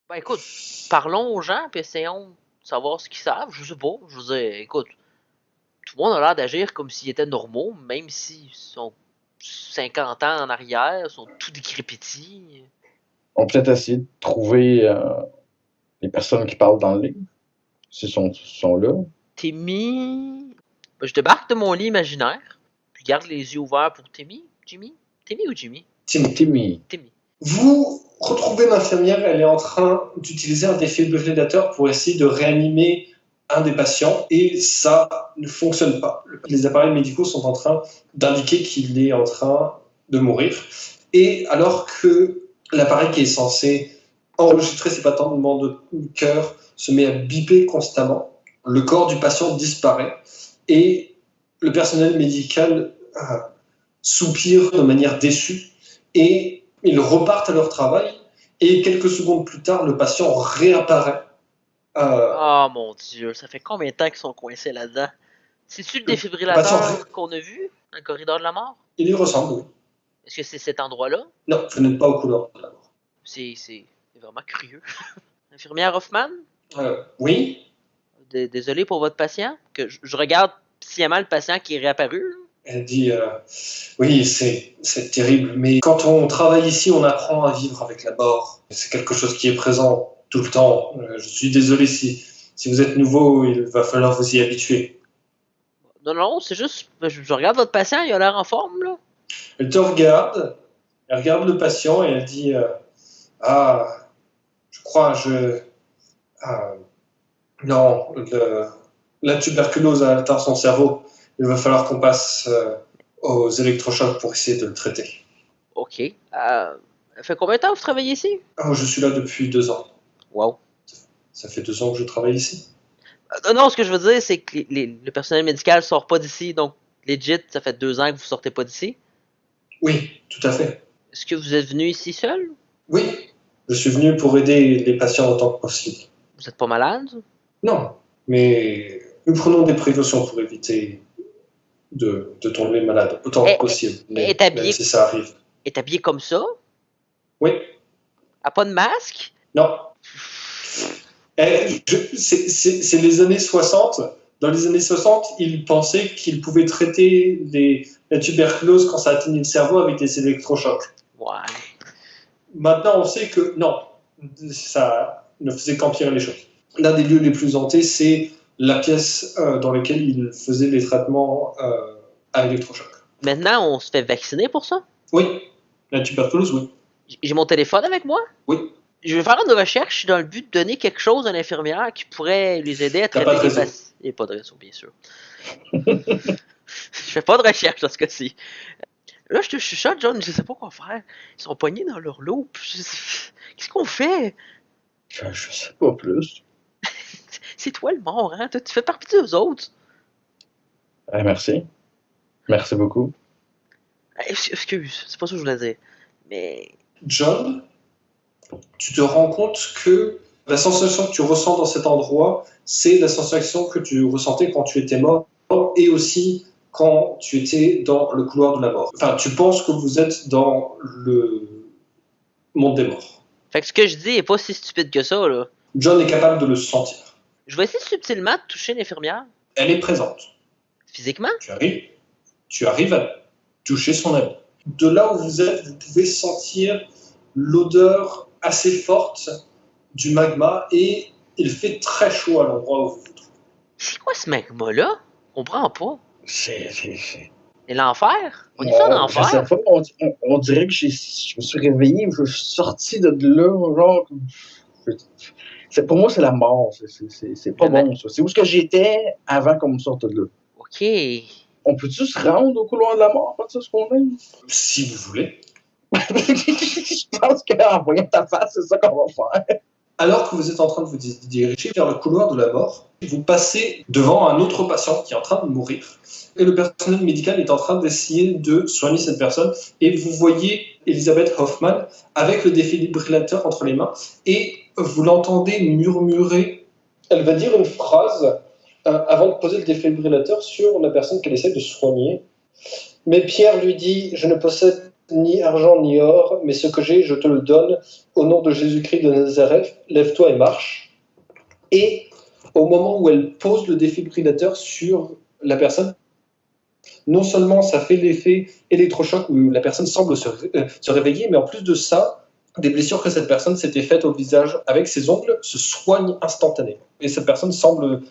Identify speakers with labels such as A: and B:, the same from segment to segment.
A: Ben écoute, parlons aux gens, puis essayons de savoir ce qu'ils savent. Je sais pas. Je veux dire, écoute, tout le monde a l'air d'agir comme s'ils étaient normaux, même s'ils sont 50 ans en arrière, sont tout décrépitis.
B: On peut peut-être essayer de trouver les personnes qui parlent dans le livre, s'ils sont là.
A: Timmy. Ben, je débarque de mon lit imaginaire, puis garde les yeux ouverts pour Timmy. Jimmy? Timmy ou Jimmy?
B: Timmy.
A: Timmy.
C: Vous retrouvez l'infirmière, elle est en train d'utiliser un défibrillateur pour essayer de réanimer un des patients et ça ne fonctionne pas. Les appareils médicaux sont en train d'indiquer qu'il est en train de mourir. Et alors que l'appareil qui est censé enregistrer ses battements de cœur se met à biper constamment, le corps du patient disparaît et le personnel médical soupire de manière déçue et ils repartent à leur travail et quelques secondes plus tard, le patient réapparaît.
A: Oh mon dieu, ça fait combien de temps qu'ils sont coincés là-dedans? C'est-tu le
C: patient...
A: défibrillateur qu'on a vu dans le corridor de la mort?
C: Il y ressemble, oui.
A: Est-ce que c'est cet endroit-là?
C: Non, vous n'êtes pas au couloir de la mort.
A: C'est vraiment curieux. Infirmière Hoffman?
C: Oui.
A: Désolé pour votre patient. Que je regarde sciemment le patient qui est réapparu.
C: Elle dit oui, c'est terrible, mais quand on travaille ici, on apprend à vivre avec la mort. C'est quelque chose qui est présent tout le temps. Je suis désolé si vous êtes nouveau, il va falloir vous y habituer.
A: Non, c'est juste. Je regarde votre patient, il a l'air en forme, là.
C: Elle te regarde, elle regarde le patient et elle dit je crois, non, la tuberculose a atteint son cerveau. Il va falloir qu'on passe aux électrochocs pour essayer de le traiter.
A: Ok. Ça fait combien de temps que vous travaillez ici?
C: Je suis là depuis 2 ans.
A: Wow.
C: Ça fait 2 ans que je travaille ici.
A: Non, ce que je veux dire, c'est que le personnel médical sort pas d'ici, donc legit, ça fait 2 ans que vous sortez pas d'ici.
C: Oui, tout à fait.
A: Est-ce que vous êtes venu ici seul?
C: Oui, je suis venu pour aider les patients autant que possible.
A: Vous êtes pas malade?
C: Non, mais nous prenons des précautions pour éviter de tomber malade autant que possible. Mais même si ça arrive.
A: Est habillé comme ça?
C: Oui.
A: A pas de masque?
C: Non. C'est les années 60. Dans les années 60, ils pensaient qu'ils pouvaient traiter la tuberculose quand ça atteignait le cerveau avec des électrochocs.
A: Ouais.
C: Maintenant, on sait que non, ça ne faisait qu'empirer les choses. L'un des lieux les plus hantés, c'est la pièce dans laquelle ils faisaient les traitements à électrochoc.
A: Maintenant, on se fait vacciner pour ça?
C: Oui. La tuberculose, oui.
A: J'ai mon téléphone avec moi?
C: Oui.
A: Je vais faire une recherche dans le but de donner quelque chose à l'infirmière qui pourrait les aider à traiter les patients. Il n'y a pas de réseau, bien sûr. Je fais pas de recherche dans ce cas-ci. Là, je te chuchote, John, je sais pas quoi faire. Ils sont poignés dans leur loupe. Qu'est-ce qu'on fait?
B: Je sais pas plus.
A: C'est toi le mort, hein? Tu fais partie d'eux autres.
B: Merci. Merci beaucoup.
A: Excuse, c'est pas ça que je voulais dire. Mais...
C: John, tu te rends compte que la sensation que tu ressens dans cet endroit, c'est la sensation que tu ressentais quand tu étais mort et aussi quand tu étais dans le couloir de la mort. Enfin, tu penses que vous êtes dans le monde des morts.
A: Fait que ce que je dis est pas si stupide que ça, là.
C: John est capable de le sentir.
A: Je vais essayer subtilement de toucher l'infirmière.
C: Elle est présente.
A: Physiquement?
C: Tu arrives à toucher son habit. De là où vous êtes, vous pouvez sentir l'odeur assez forte du magma et il fait très chaud à l'endroit où vous vous trouvez.
A: C'est quoi ce magma-là? On comprend pas.
B: C'est
A: l'enfer? On est en enfer?
B: Je sais pas, on dirait que je me suis réveillé, je suis sorti de là, genre... Pour moi, c'est la mort. C'est pas bon, ça. C'est où est-ce que j'étais avant qu'on me sorte de là.
A: OK.
B: On peut-tu se rendre au couloir de la mort à partir de ce qu'on est?
C: Si vous voulez.
B: Je pense qu'en voyant ta face, c'est ça qu'on va faire.
C: Alors que vous êtes en train de vous diriger vers le couloir de la mort, vous passez devant un autre patient qui est en train de mourir. Et le personnel médical est en train d'essayer de soigner cette personne. Et vous voyez Elisabeth Hoffman avec le défibrillateur entre les mains. Et vous l'entendez murmurer. Elle va dire une phrase avant de poser le défibrillateur sur la personne qu'elle essaie de soigner. Mais Pierre lui dit « Je ne possède ni argent ni or, mais ce que j'ai, je te le donne. Au nom de Jésus-Christ de Nazareth, lève-toi et marche. » Et au moment où elle pose le défibrillateur sur la personne, non seulement ça fait l'effet électrochoc où la personne semble se réveiller, mais en plus de ça, des blessures que cette personne s'était faites au visage avec ses ongles se soignent instantanément. Et cette personne semble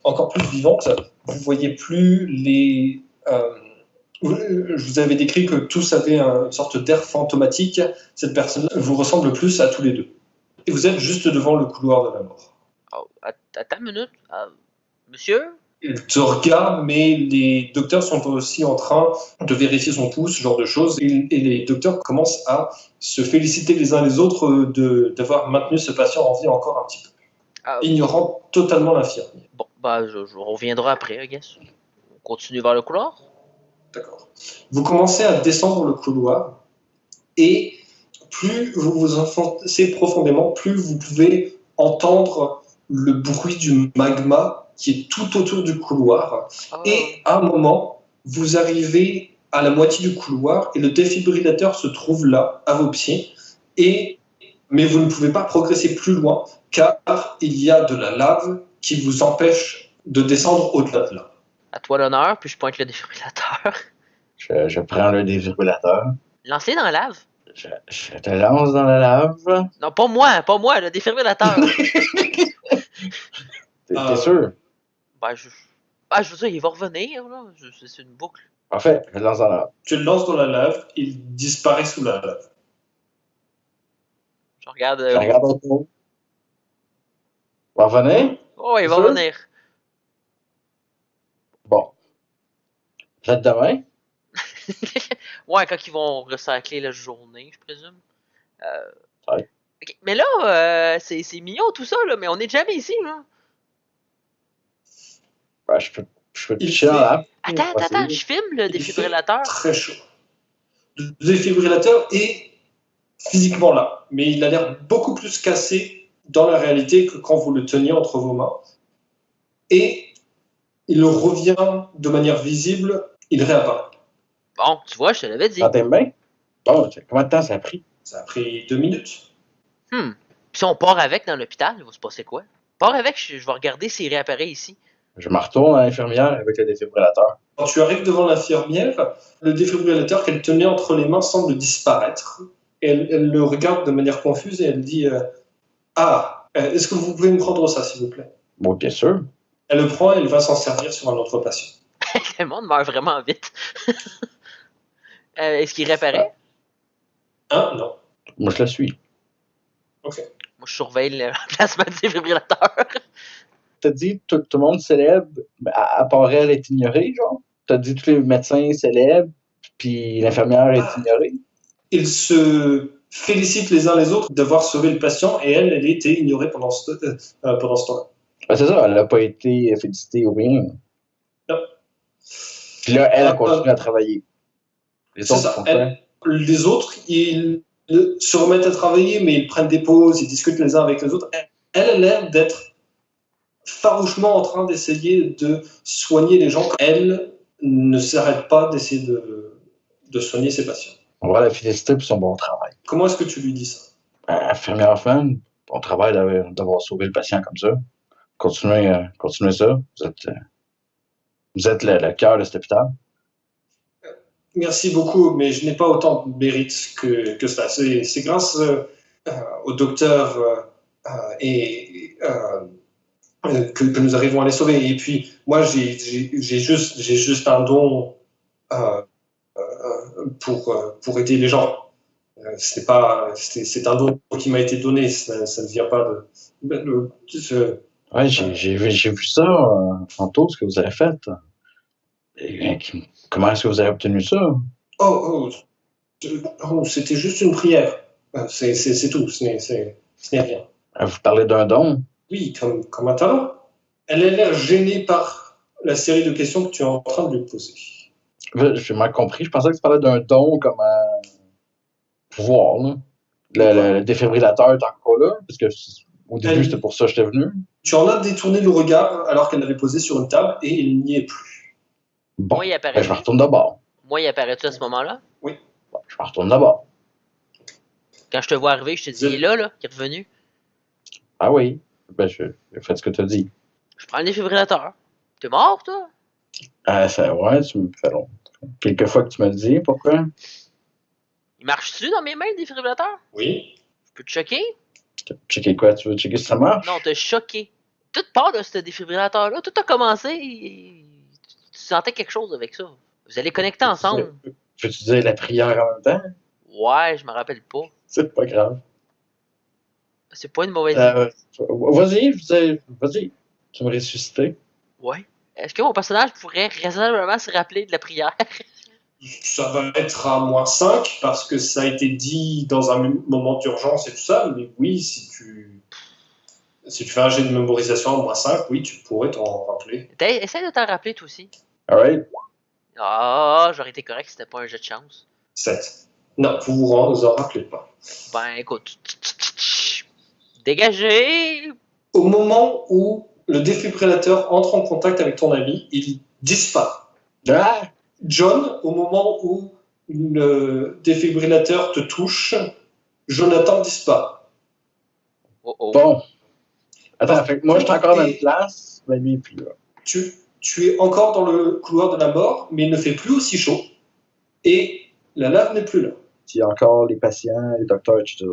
C: encore plus vivante. Vous voyez plus les... je vous avais décrit que tous avaient une sorte d'air fantomatique. Cette personne vous ressemble plus à tous les deux. Et vous êtes juste devant le couloir de la mort.
A: Oh, attends une minute. Monsieur?
C: Il te regarde, mais les docteurs sont aussi en train de vérifier son pouls, ce genre de choses. Et les docteurs commencent à se féliciter les uns les autres d'avoir maintenu ce patient en vie encore un petit peu. Ignorant totalement l'infirmier.
A: Bon, je reviendrai après, I guess. On continue vers le couloir?
C: D'accord. Vous commencez à descendre le couloir et plus vous vous enfoncez profondément, plus vous pouvez entendre le bruit du magma qui est tout autour du couloir. Et à un moment, vous arrivez à la moitié du couloir et le défibrillateur se trouve là, à vos pieds. Mais vous ne pouvez pas progresser plus loin car il y a de la lave qui vous empêche de descendre au-delà de là.
A: À toi l'honneur, puis je pointe le défibrillateur.
B: Je prends le défibrillateur.
A: Lancez dans la lave.
B: Je te lance dans la lave.
A: Non, pas moi, le défibrillateur.
B: T'es sûr?
A: Je veux dire, il va revenir, là. C'est une boucle.
B: En fait, je le lance dans la lave.
C: Tu le lances dans la lave, il disparaît sous la lave.
A: Je regarde
B: autour. Il va revenir?
A: Oh, il va revenir.
B: Bon. Peut-être demain?
A: Ouais, quand ils vont recycler la journée, je présume.
B: Ouais.
A: Okay. Mais là, c'est mignon tout ça, là, mais on n'est jamais ici, là.
B: Je peux te pitcher dans la lave.
A: Attends, je filme le défibrillateur.
C: Très chaud. Le défibrillateur est physiquement là, mais il a l'air beaucoup plus cassé dans la réalité que quand vous le teniez entre vos mains. Et il revient de manière visible, il réapparaît.
A: Bon, tu vois, je te l'avais dit.
B: Ah, t'aimes bien? Bon, combien de temps ça a pris?
C: Ça a pris 2 minutes.
A: Puis si on part avec dans l'hôpital, il va se passer quoi? Part avec, je vais regarder s'il réapparaît ici.
B: Je me retourne à l'infirmière avec le défibrillateur.
C: Quand tu arrives devant l'infirmière, le défibrillateur qu'elle tenait entre les mains semble disparaître. Et elle le regarde de manière confuse et elle dit est-ce que vous pouvez me prendre ça, s'il vous plaît?
B: Bon, bien sûr.
C: Elle le prend et elle va s'en servir sur un autre patient.
A: Le monde meurt vraiment vite. Est-ce qu'il réapparaît?
C: Non.
B: Moi, je le suis.
C: OK.
A: Moi, je surveille le placement du défibrillateur.
B: T'as dit tout le monde célèbre, à part elle est ignorée, genre? T'as dit tous les médecins célèbres, puis l'infirmière est ignorée?
C: Ils se félicitent les uns les autres d'avoir sauvé le patient et elle a été ignorée pendant ce temps-là.
B: C'est ça, elle n'a pas été félicitée ou rien.
C: Non.
B: Puis là, elle a continué à travailler.
C: Les autres, ils se remettent à travailler, mais ils prennent des pauses, ils discutent les uns avec les autres. Elle a l'air d'être farouchement en train d'essayer de soigner les gens. Elle ne s'arrête pas d'essayer de soigner ses patients.
B: On va la féliciter pour son bon travail.
C: Comment est-ce que tu lui dis ça?
B: Infirmière fan, bon travail d'avoir sauvé le patient comme ça. Continuez ça. Vous êtes le cœur de cet hôpital.
C: Merci beaucoup, mais je n'ai pas autant de mérite que cela. C'est grâce au docteur que nous arrivons à les sauver. Et puis, moi, j'ai juste un don pour aider les gens. C'est un don qui m'a été donné. Ça ne vient pas de...
B: Ouais, j'ai vu ça tantôt, ce que vous avez fait. Et, comment est-ce que vous avez obtenu ça?
C: C'était juste une prière. C'est tout. Ce n'est rien.
B: Vous parlez d'un don?
C: Oui, comme un talent. Elle a l'air gênée par la série de questions que tu es en train de lui poser.
B: J'ai mal compris. Je pensais que tu parlais d'un don comme un pouvoir. Là. Le défibrillateur est encore là, parce que au début, c'était pour ça que j'étais venu.
C: Tu en as détourné le regard alors qu'elle l'avait posé sur une table et il n'y est plus.
B: Bon,
A: moi, il apparaît.
B: Je me retourne d'abord.
A: Moi, il apparaît-tu à ce moment-là?
C: Oui.
B: Bon, Je me retourne là-bas.
A: Quand je te vois arriver, je te dis, il est là, qui est revenu.
B: Ah oui. Ben, j'ai fait ce que tu as dit.
A: Je prends le défibrillateur. T'es mort, toi?
B: Ouais, tu me fais long. Quelques fois que tu me le dis, pourquoi?
A: Il marche-tu dans mes mains, le défibrillateur?
C: Oui.
A: Je peux te choquer?
B: Checker quoi? Tu veux checker si ça marche?
A: Non, te choquer. Toute part de ce défibrillateur-là, tout a commencé. Tu sentais quelque chose avec ça. Vous allez connecter ensemble.
B: Peux-tu dire la prière en même temps?
A: Ouais, je me rappelle pas.
B: C'est pas grave.
A: C'est pas une mauvaise idée.
B: Vas-y. Tu me ressusciter.
A: Ouais. Est-ce que mon personnage pourrait raisonnablement se rappeler de la prière?
C: Ça va être à -5 parce que ça a été dit dans un moment d'urgence et tout ça, mais oui, si tu fais un jet de mémorisation à -5, oui, tu pourrais t'en rappeler.
A: Essaye de t'en rappeler, toi aussi.
B: Alright.
A: Ah, j'aurais été correct si c'était pas un jet de chance.
C: 7. Non, vous vous en rappelez pas.
A: Ben, écoute. Dégagez!
C: Au moment où le défibrillateur entre en contact avec ton ami, il disparaît.
B: Ah!
C: John, au moment où le défibrillateur te touche, Jonathan disparaît.
A: Oh.
B: Bon. Attends, fait que moi, je suis encore dans une place, mais lui, puis là.
C: Tu es encore dans le couloir de la mort, mais il ne fait plus aussi chaud. Et la lave n'est plus là.
B: Il y a encore les patients, les docteurs, etc.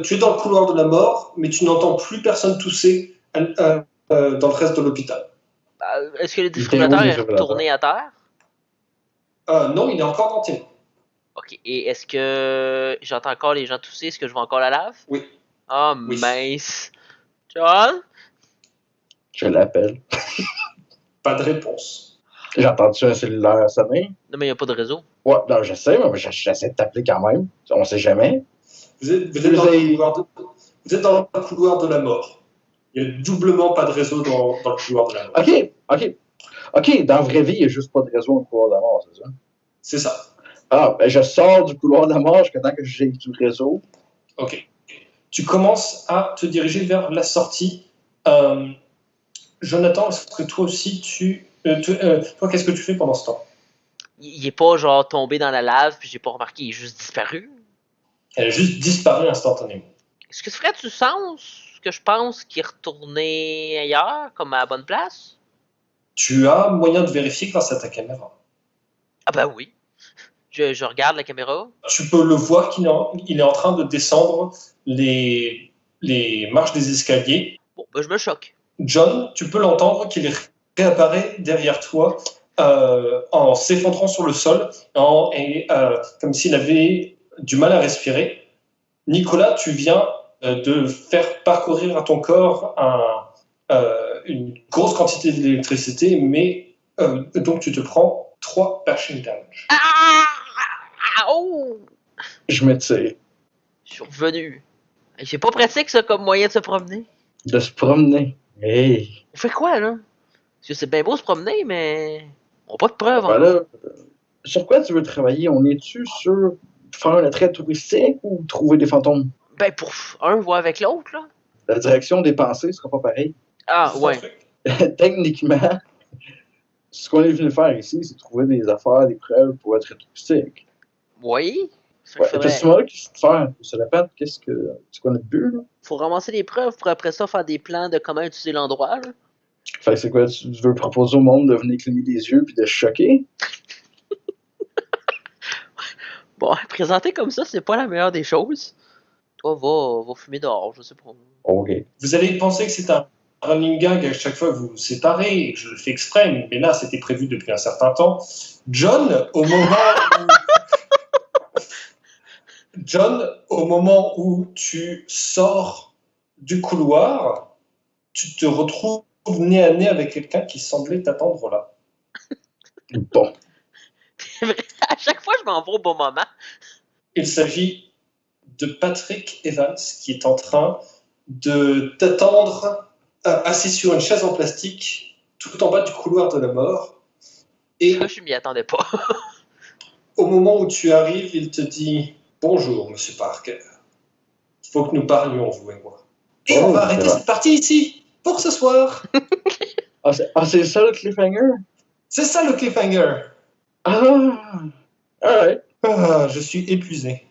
C: Tu es dans le couloir de la mort, mais tu n'entends plus personne tousser dans le reste de l'hôpital.
A: Est-ce que le défibrillateur est retourné à terre?
C: Non, il est encore dans tes mains.
A: Ok, et est-ce que j'entends encore les gens tousser? Est-ce que je vois encore la lave?
C: Oui.
A: Ah,
C: Oui.
A: mince. John?
B: Je l'appelle.
C: Pas de réponse.
B: J'ai entendu un cellulaire sonner.
A: Non, mais il n'y a pas de réseau.
B: Ouais, non, je sais, mais j'essaie de t'appeler quand même. On sait jamais.
C: Vous êtes dans le couloir de la mort. Il y a doublement pas de réseau dans le couloir de la mort.
B: OK, dans la vraie vie, il n'y a juste pas de réseau dans le couloir de la mort, c'est ça?
C: C'est ça.
B: Ah, ben je sors du couloir de la mort jusqu'à temps que j'ai du réseau.
C: Ok. Tu commences à te diriger vers la sortie. Jonathan, est-ce que toi aussi, toi, qu'est-ce que tu fais pendant ce temps?
A: Il est pas genre tombé dans la lave puis j'ai pas remarqué, il est juste disparu.
C: Elle a juste disparu instantanément.
A: Est-ce que ça ferait du sens que je pense qu'il est retourné ailleurs, comme à la bonne place?
C: Tu as moyen de vérifier grâce à ta caméra.
A: Ah ben oui. Je regarde la caméra.
C: Tu peux le voir qu'il est en train de descendre les marches des escaliers.
A: Bon, ben je me choque.
C: John, tu peux l'entendre qu'il réapparaît derrière toi en s'effondrant sur le sol comme s'il avait du mal à respirer. Nicolas, tu viens de faire parcourir à ton corps une grosse quantité d'électricité, mais donc tu te prends 3 piercing damage.
A: Oh!
B: Je me tire.
A: Je suis revenu. C'est pas pratique ça comme moyen de se promener.
B: De se promener. Hey!
A: On fait quoi là? Parce que c'est bien beau se promener, mais on n'a pas de preuves.
B: Voilà. Sur quoi tu veux travailler? On est-tu sur faire un attrait touristique ou trouver des fantômes?
A: Ben pour un voir avec l'autre là.
B: La direction des pensées sera pas pareille.
A: Ah ouais.
B: Techniquement, ce qu'on est venu faire ici, c'est trouver des affaires, des preuves pour être touristique.
A: Oui.
B: Ouais, c'est moi qui sais faire. Ça répète, c'est quoi notre but, là?
A: Faut ramasser des preuves pour après ça faire des plans de comment utiliser l'endroit, là.
B: Fait que c'est quoi, tu veux proposer au monde de venir cligner des yeux puis de se choquer?
A: Bon, présenter comme ça, c'est pas la meilleure des choses. Toi, va fumer dehors, je sais pas.
B: OK.
C: Vous allez penser que c'est un running gag à chaque fois que vous vous séparez, et que je le fais exprès, mais là, c'était prévu depuis un certain temps. John, au moment où tu sors du couloir, tu te retrouves nez à nez avec quelqu'un qui semblait t'attendre là.
B: Bon.
A: À chaque fois, je m'en vais au bon moment.
C: Il s'agit de Patrick Evans qui est en train de t'attendre assis sur une chaise en plastique tout en bas du couloir de la mort. Et
A: je m'y attendais pas.
C: au moment où tu arrives, il te dit « Bonjour, Monsieur Parker. Il faut que nous parlions, vous et moi. Et on va arrêter cette partie ici, pour ce soir. »
B: c'est ça le cliffhanger?
C: C'est ça le cliffhanger.
B: Ah! Alright.
C: Ah, je suis épuisé.